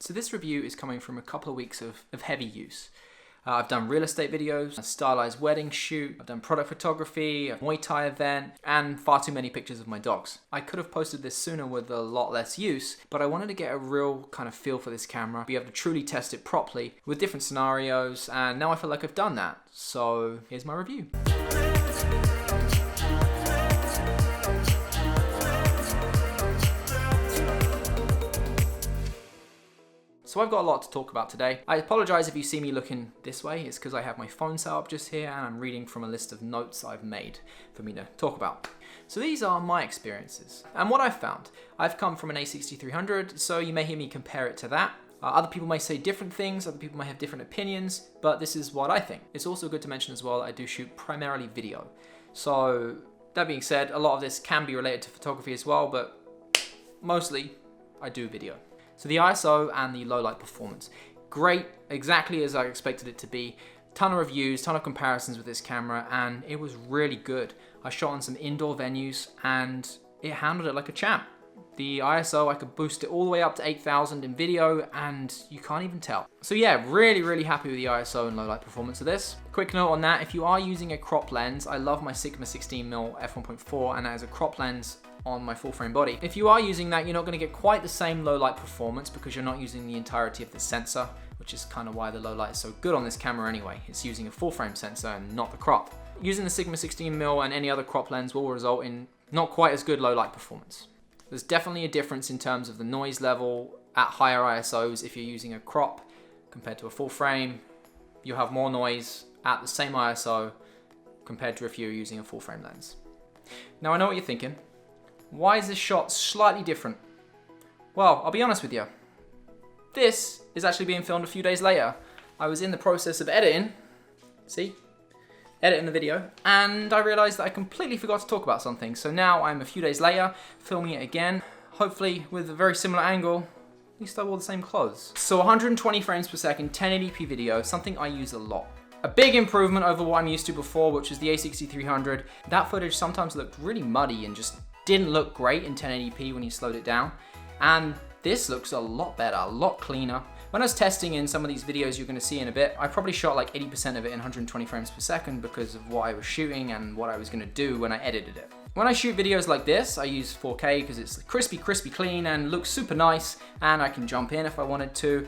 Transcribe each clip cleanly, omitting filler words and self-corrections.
So this review is coming from a couple of weeks of heavy use. I've done real estate videos, a stylized wedding shoot, I've done product photography, a Muay Thai event, and far too many pictures of my dogs. I could have posted this sooner with a lot less use, but I wanted to get a real kind of feel for this camera, be able to truly test it properly with different scenarios, and now I feel like I've done that. So here's my review. So I've got a lot to talk about today. I apologize if you see me looking this way. It's because I have my phone set up just here and I'm reading from a list of notes I've made for me to talk about. So these are my experiences and what I've found. I've come from an A7iii, so you may hear me compare it to that. Other people may say different things, other people may have different opinions, but this is what I think. It's also good to mention as well that I do shoot primarily video. So that being said, a lot of this can be related to photography as well, but mostly I do video. So the ISO and the low light performance, great, exactly as I expected it to be. Ton of reviews, ton of comparisons with this camera, and it was really good. I shot on some indoor venues and it handled it like a champ. The ISO, I could boost it all the way up to 8,000 in video and you can't even tell. So yeah, really happy with the ISO and low light performance of this. Quick note on that, if you are using a crop lens, I love my Sigma 16mm f1.4 and that is a crop lens on my full frame body. If you are using that, you're not going to get quite the same low light performance because you're not using the entirety of the sensor, which is kind of why the low light is so good on this camera anyway. It's using a full frame sensor and not the crop. Using the Sigma 16mm and any other crop lens will result in not quite as good low light performance. There's definitely a difference in terms of the noise level at higher ISOs. If you're using a crop compared to a full frame, you'll have more noise at the same ISO compared to if you're using a full frame lens. Now I know what you're thinking. Why is this shot slightly different? Well, I'll be honest with you. This is actually being filmed a few days later. I was in the process of editing, editing the video, and I realized that I completely forgot to talk about something. So now I'm a few days later, filming it again, hopefully with a very similar angle. At least I wore the same clothes. So 120 frames per second, 1080p video, something I use a lot. A big improvement over what I'm used to before, which is the A7iii. That footage sometimes looked really muddy and just didn't look great in 1080p when you slowed it down. And this looks a lot better, a lot cleaner. When I was testing in some of these videos you're gonna see in a bit, I probably shot like 80% of it in 120 frames per second because of what I was shooting and what I was gonna do when I edited it. When I shoot videos like this, I use 4K because it's crispy clean and looks super nice, and I can jump in if I wanted to.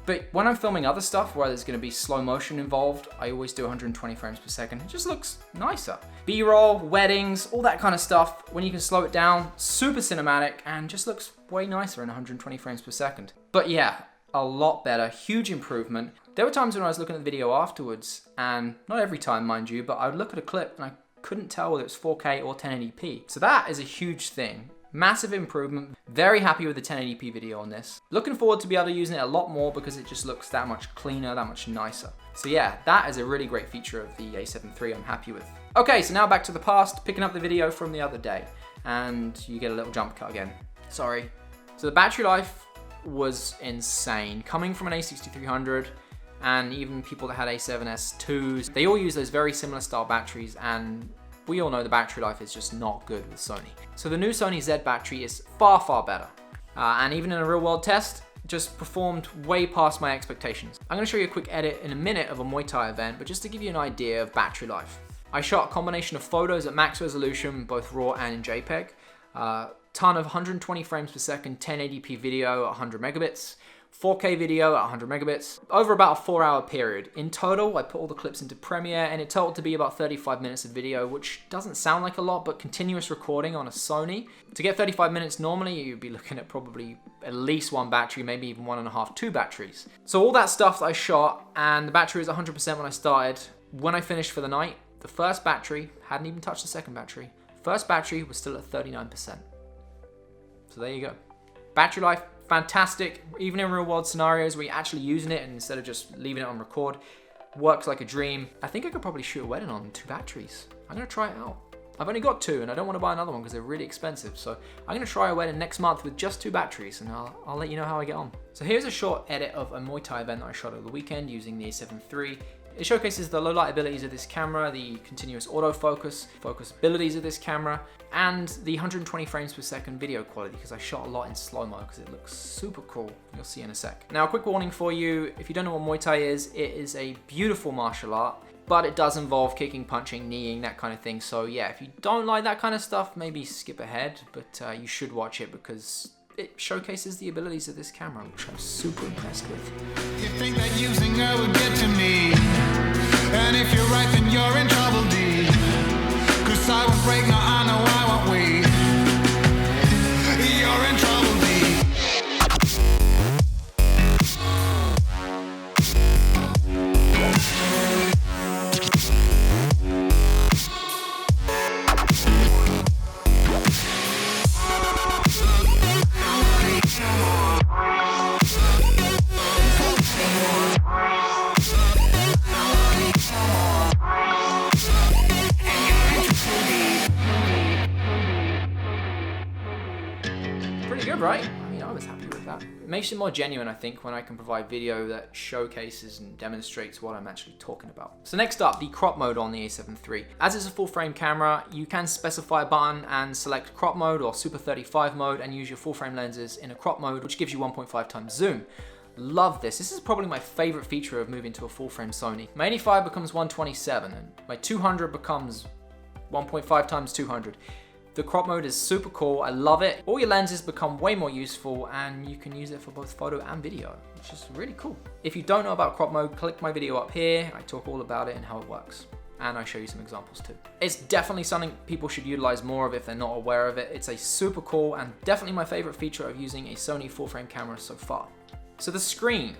But when I'm filming other stuff where there's gonna be slow motion involved, I always do 120 frames per second. It just looks nicer. B-roll, weddings, all that kind of stuff, when you can slow it down, super cinematic, and just looks way nicer in 120 frames per second. But yeah, a lot better, huge improvement. There were times when I was looking at the video afterwards, and not every time, mind you, but I would look at a clip and I couldn't tell whether it's 4K or 1080p. So that is a huge thing. Massive improvement. Very happy with the 1080p video on this. Looking forward to be able to use it a lot more because it just looks that much cleaner, that much nicer. So yeah, that is a really great feature of the A7iii I'm happy with. Okay, so now back to the past, picking up the video from the other day. And you get a little jump cut again. Sorry. So the battery life was insane. Coming from an A7iii and even people that had A7S2s, they all use those very similar style batteries, and we all know the battery life is just not good with Sony. So the new Sony Z battery is far better. And even in a real world test, just performed way past my expectations. I'm gonna show you a quick edit in a minute of a Muay Thai event, but just to give you an idea of battery life. I shot a combination of photos at max resolution, both RAW and in JPEG. Ton of 120 frames per second, 1080p video at 100 megabits. 4K video at 100 megabits, over about a 4-hour period. In total, I put all the clips into Premiere and it totaled to be about 35 minutes of video, which doesn't sound like a lot, but continuous recording on a Sony. To get 35 minutes normally, you'd be looking at probably at least one battery, maybe even 1.5, 2 batteries. So all that stuff that I shot, and the battery was 100% when I started. When I finished for the night, the first battery, hadn't even touched the second battery. First battery was still at 39%. So there you go. Battery life, fantastic. Even in real world scenarios where you're actually using it and instead of just leaving it on record, works like a dream. I think I could probably shoot a wedding on 2 batteries. I'm gonna try it out. I've only got 2 and I don't want to buy another one because they're really expensive. So I'm gonna try a wedding next month with just 2 batteries and I'll let you know how I get on. So here's a short edit of a Muay Thai event that I shot over the weekend using the A7iii It showcases the low light abilities of this camera, the continuous autofocus, focus abilities of this camera, and the 120 frames per second video quality, because I shot a lot in slow-mo because it looks super cool. You'll see in a sec. Now, a quick warning for you, if you don't know what Muay Thai is, it is a beautiful martial art, but it does involve kicking, punching, kneeing, that kind of thing. So yeah, if you don't like that kind of stuff, maybe skip ahead, but you should watch it because it showcases the abilities of this camera, which I'm super impressed with. You think that using her would get to me, and if you're right then you're in trouble, D. 'Cause I won't break, no I know I won't wait. You're in trouble, D. Pretty good, right? I mean, I was happy with that. It makes it more genuine, I think, when I can provide video that showcases and demonstrates what I'm actually talking about. So next up, the crop mode on the A7 III. As it's a full frame camera, you can specify a button and select crop mode or Super 35 mode and use your full frame lenses in a crop mode, which gives you 1.5 times zoom. Love this. This is probably my favorite feature of moving to a full frame Sony. My 85 becomes 127 and my 200 becomes 1.5 times 200. The crop mode is super cool, I love it. All your lenses become way more useful and you can use it for both photo and video, which is really cool. If you don't know about crop mode, click my video up here. I talk all about it and how it works. And I show you some examples too. It's definitely something people should utilize more of if they're not aware of it. It's a super cool and definitely my favorite feature of using a Sony full frame camera so far. So the screen.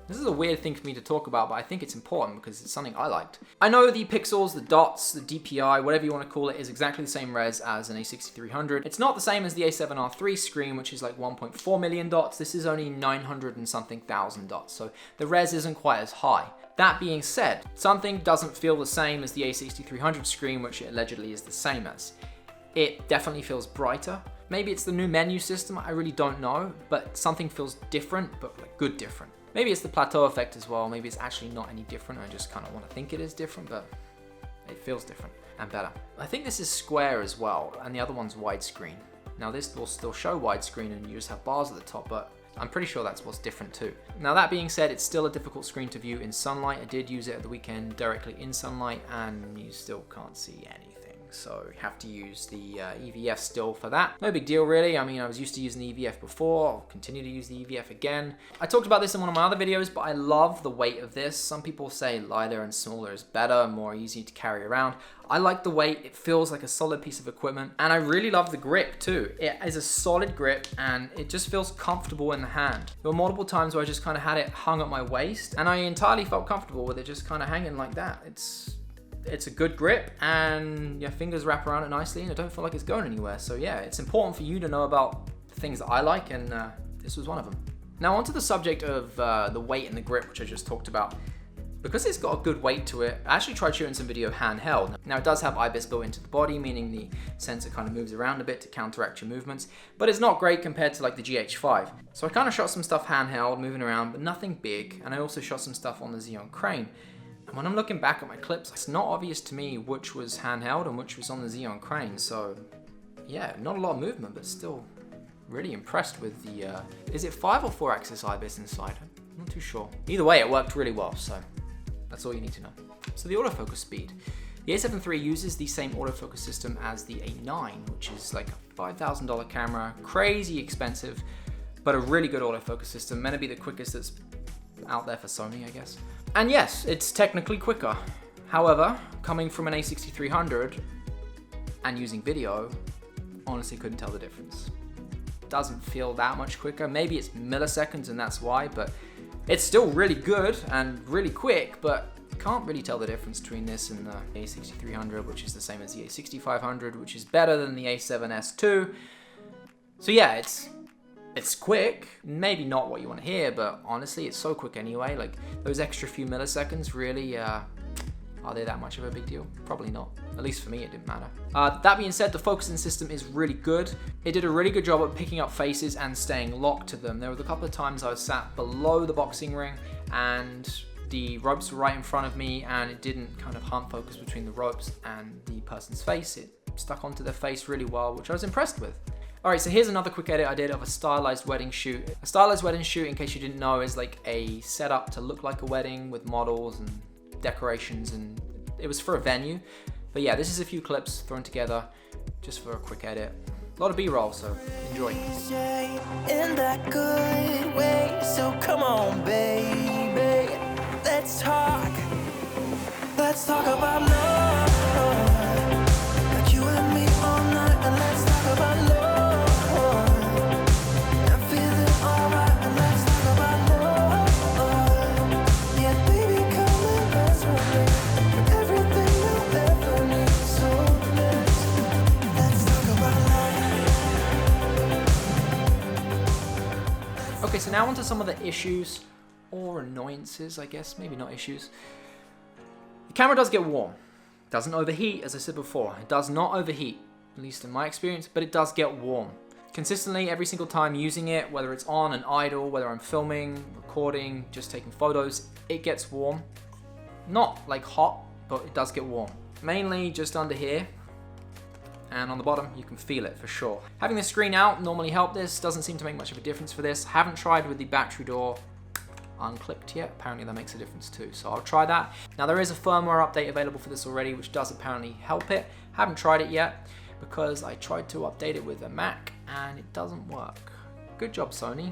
This is a weird thing for me to talk about, but I think it's important because it's something I liked. I know the pixels, the dots, the DPI, whatever you want to call it, is exactly the same res as an A6300. It's not the same as the A7R III screen, which is like 1.4 million dots. This is only 900 and something thousand dots, so the res isn't quite as high. That being said, something doesn't feel the same as the A6300 screen, which it allegedly is the same as. It definitely feels brighter. Maybe it's the new menu system, I really don't know, but something feels different, but like good different. Maybe it's the plateau effect as well. Maybe it's actually not any different. I just kind of want to think it is different, but it feels different and better. I think this is square as well, and the other one's widescreen. Now this will still show widescreen and you just have bars at the top, but I'm pretty sure that's what's different too. Now that being said, it's still a difficult screen to view in sunlight. I did use it at the weekend directly in sunlight and you still can't see anything. So you have to use the EVF still for that. No big deal really. I mean, I was used to using the EVF before. I'll continue to use the EVF again. I talked about this in one of my other videos, but I love the weight of this. Some people say lighter and smaller is better, more easy to carry around. I like the weight. It feels like a solid piece of equipment. And I really love the grip too. It is a solid grip and it just feels comfortable in the hand. There were multiple times where I just kind of had it hung at my waist and I entirely felt comfortable with it just kind of hanging like that. It's a good grip and your fingers wrap around it nicely and I don't feel like it's going anywhere. So yeah, it's important for you to know about the things that I like and this was one of them. Now onto the subject of the weight and the grip, which I just talked about. Because it's got a good weight to it, I actually tried shooting some video handheld. Now it does have IBIS built into the body, meaning the sensor kind of moves around a bit to counteract your movements, but it's not great compared to like the GH5. So I kind of shot some stuff handheld, moving around, but nothing big. And I also shot some stuff on the Xeon Crane. And when I'm looking back at my clips, it's not obvious to me which was handheld and which was on the Xeon Crane. So yeah, not a lot of movement, but still really impressed with the, is it 5 or 4 axis IBIS inside? I'm not too sure. Either way, it worked really well, so that's all you need to know. So the autofocus speed. The A7 III uses the same autofocus system as the A9, which is like a $5,000 camera, crazy expensive, but a really good autofocus system, meant to be the quickest that's out there for Sony, I guess. And yes, it's technically quicker. However, coming from an A6300 and using video, honestly couldn't tell the difference. Doesn't feel that much quicker. Maybe it's milliseconds and that's why, but it's still really good and really quick, but can't really tell the difference between this and the A6300, which is the same as the A6500, which is better than the A7S II. So yeah, it's quick, maybe not what you want to hear, but honestly, it's so quick anyway. Like those extra few milliseconds really, are they that much of a big deal? Probably not. At least for me, it didn't matter. That being said, the focusing system is really good. It did a really good job at picking up faces and staying locked to them. There was a couple of times I was sat below the boxing ring and the ropes were right in front of me and it didn't kind of hunt focus between the ropes and the person's face. It stuck onto their face really well, which I was impressed with. Alright, so here's another quick edit I did of a stylized wedding shoot. A stylized wedding shoot, in case you didn't know, is like a setup to look like a wedding with models and decorations, and it was for a venue. But yeah, this is a few clips thrown together just for a quick edit. A lot of B-roll, so enjoy. In that good way, so come on, baby. Let's talk about love. Like you and me all night, and let's talk about love. I'm feeling alright, and let's talk about love. Yeah, baby, come and dance with me. Everything you'll ever need, so let's talk about love. Okay, so now onto some of the issues or annoyances, I guess, maybe not issues. The camera does get warm. It doesn't overheat, as I said before. It does not overheat, at least in my experience, but it does get warm. Consistently, every single time using it, whether it's on and idle, whether I'm filming, recording, just taking photos, it gets warm. Not like hot, but it does get warm. Mainly just under here, and on the bottom you can feel it for sure. Having the screen out normally helped this, doesn't seem to make much of a difference for this. Haven't tried with the battery door unclipped yet, apparently that makes a difference too, so I'll try that. Now there is a firmware update available for this already, which does apparently help it. Haven't tried it yet because I tried to update it with a Mac and it doesn't work. Good job, Sony.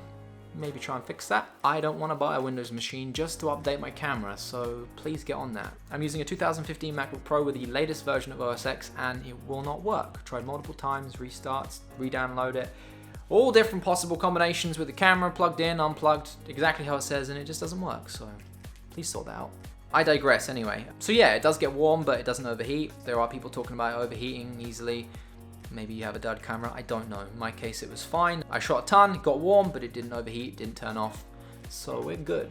Maybe try and fix that. I don't want to buy a Windows machine just to update my camera, so please get on that. I'm using a 2015 MacBook Pro with the latest version of OS X and it will not work. Tried multiple times, restarts, re-download it. All different possible combinations with the camera plugged in, unplugged, exactly how it says, and it just doesn't work, so please sort that out. I digress anyway. So yeah, it does get warm, but it doesn't overheat. There are people talking about it overheating easily. Maybe you have a dud camera, I don't know. In my case, it was fine. I shot a ton, it got warm, but it didn't overheat, didn't turn off. So we're good.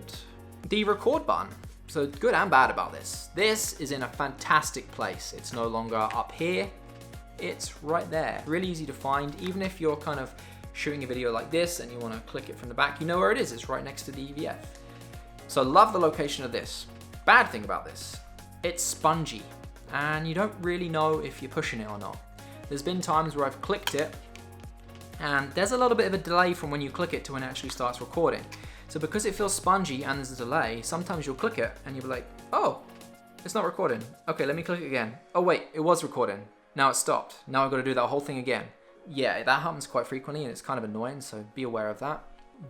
The record button. So good and bad about this. This is in a fantastic place. It's no longer up here, it's right there. Really easy to find, even if you're kind of shooting a video like this and you want to click it from the back, you know where it is. It's right next to the EVF. So love the location of this. Bad thing about this, it's spongy and you don't really know if you're pushing it or not. There's been times where I've clicked it and there's a little bit of a delay from when you click it to when it actually starts recording. So because it feels spongy and there's a delay, sometimes you'll click it and you'll be like, oh, it's not recording. Okay, let me click it again. Oh wait, it was recording. Now it stopped. Now I've got to do that whole thing again. Yeah, that happens quite frequently and it's kind of annoying, so be aware of that.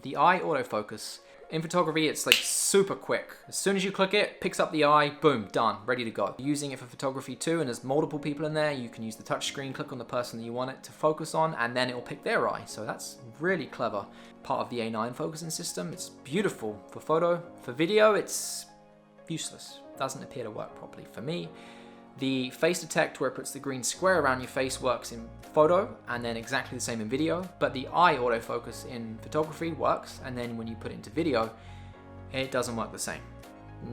The eye autofocus. In photography, it's like super quick. As soon as you click it, picks up the eye, boom, done, ready to go. Using it for photography too, and there's multiple people in there, you can use the touch screen, click on the person that you want it to focus on, and then it'll pick their eye. So that's really clever. Part of the A9 focusing system. It's beautiful for photo. For video, it's useless. Doesn't appear to work properly for me. The face detect, where it puts the green square around your face, works in photo and then exactly the same in video, but the eye autofocus in photography works, and then when you put it into video, it doesn't work the same.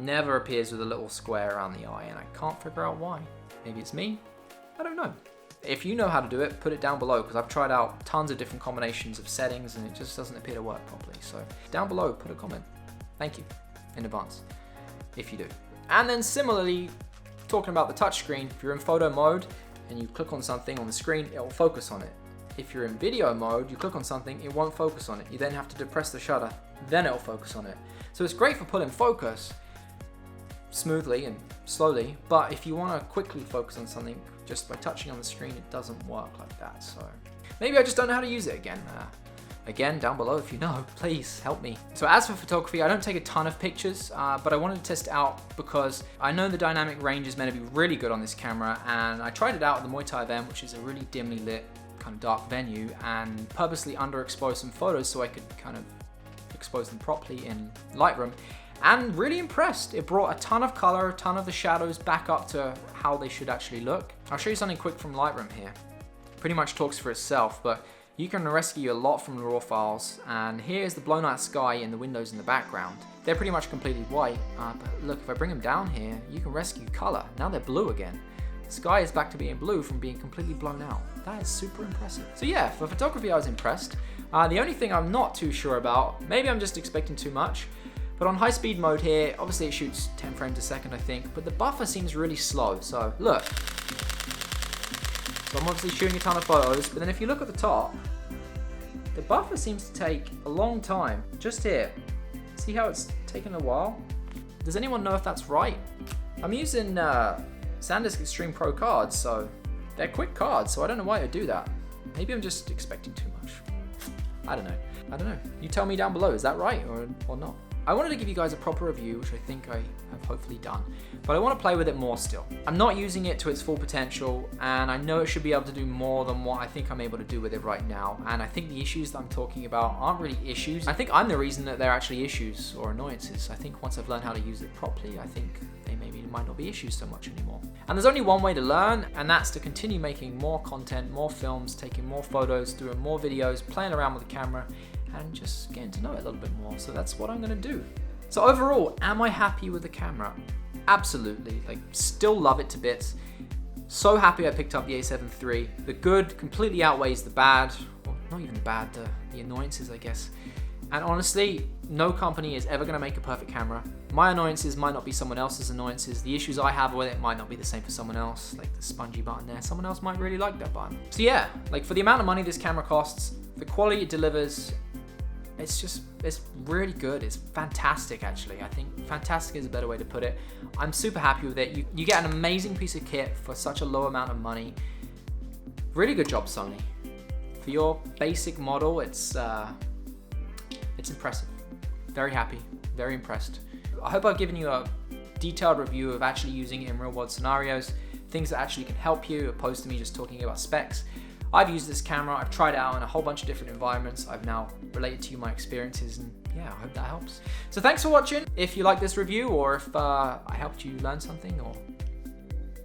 Never appears with a little square around the eye, and I can't figure out why. Maybe it's me? I don't know. If you know how to do it, put it down below, because I've tried out tons of different combinations of settings and it just doesn't appear to work properly. So down below, put a comment. Thank you in advance, if you do. And then similarly, talking about the touchscreen, if you're in photo mode and you click on something on the screen, it will focus on it. If you're in video mode, you click on something, it won't focus on it. You then have to depress the shutter, then it'll focus on it. So it's great for pulling focus smoothly and slowly, but if you want to quickly focus on something just by touching on the screen, it doesn't work like that. So maybe I just don't know how to use it again. Again, down below if you know, please help me. So as for photography, I don't take a ton of pictures, but I wanted to test it out because I know the dynamic range is meant to be really good on this camera, and I tried it out at the Muay Thai event, which is a really dimly lit, kind of dark venue, and purposely underexposed some photos so I could kind of expose them properly in Lightroom, and really impressed. It brought a ton of color, a ton of the shadows back up to how they should actually look. I'll show you something quick from Lightroom here. Pretty much talks for itself, but you can rescue a lot from the raw files, and here's the blown out sky and the windows in the background. They're pretty much completely white, but look, if I bring them down here, you can rescue color. Now they're blue again. The sky is back to being blue from being completely blown out. That is super impressive. So yeah, for photography I was impressed. The only thing I'm not too sure about, maybe I'm just expecting too much, But on high speed mode here, obviously it shoots 10 frames a second, I think, but the buffer seems really slow. So look, so I'm obviously shooting a ton of photos, but then if you look at the top, the buffer seems to take a long time. Just here, see how it's taken a while? Does anyone know if that's right? I'm using SanDisk Extreme Pro cards, so they're quick cards, so I don't know why I do that. Maybe I'm just expecting too much. I don't know. You tell me down below, is that right or not? I wanted to give you guys a proper review, which I think I have hopefully done, but I want to play with it more still. I'm not using it to its full potential, and I know it should be able to do more than what I think I'm able to do with it right now, and I think the issues that I'm talking about aren't really issues. I think I'm the reason that they're actually issues or annoyances. I think once I've learned how to use it properly, I think they maybe might not be issues so much anymore. And there's only one way to learn, and that's to continue making more content, more films, taking more photos, doing more videos, playing around with the camera, and just getting to know it a little bit more. So that's what I'm gonna do. So overall, am I happy with the camera? Absolutely, like still love it to bits. So happy I picked up the A7 III. The good completely outweighs the bad, well, not even the bad, the annoyances, I guess. And honestly, no company is ever gonna make a perfect camera. My annoyances might not be someone else's annoyances. The issues I have with it might not be the same for someone else, like the spongy button there. Someone else might really like that button. So yeah, like for the amount of money this camera costs, the quality it delivers, it's really good. It's fantastic, actually. I think fantastic is a better way to put it. I'm super happy with it. You get an amazing piece of kit for such a low amount of money. Really good job, Sony. For your basic model, it's impressive. Very happy, very impressed. I hope I've given you a detailed review of actually using it in real world scenarios, things that actually can help you, opposed to me just talking about specs. I've used this camera, I've tried it out in a whole bunch of different environments. I've now related to you my experiences, and yeah, I hope that helps. So thanks for watching. If you like this review, or if I helped you learn something, or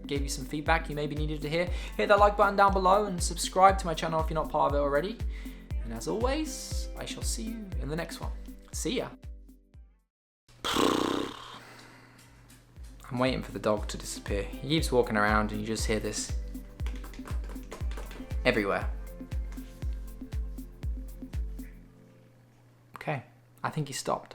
gave you some feedback you maybe needed to hear, hit that like button down below and subscribe to my channel if you're not part of it already. And as always, I shall see you in the next one. See ya. I'm waiting for the dog to disappear. He keeps walking around and you just hear this everywhere. Okay, I think he stopped.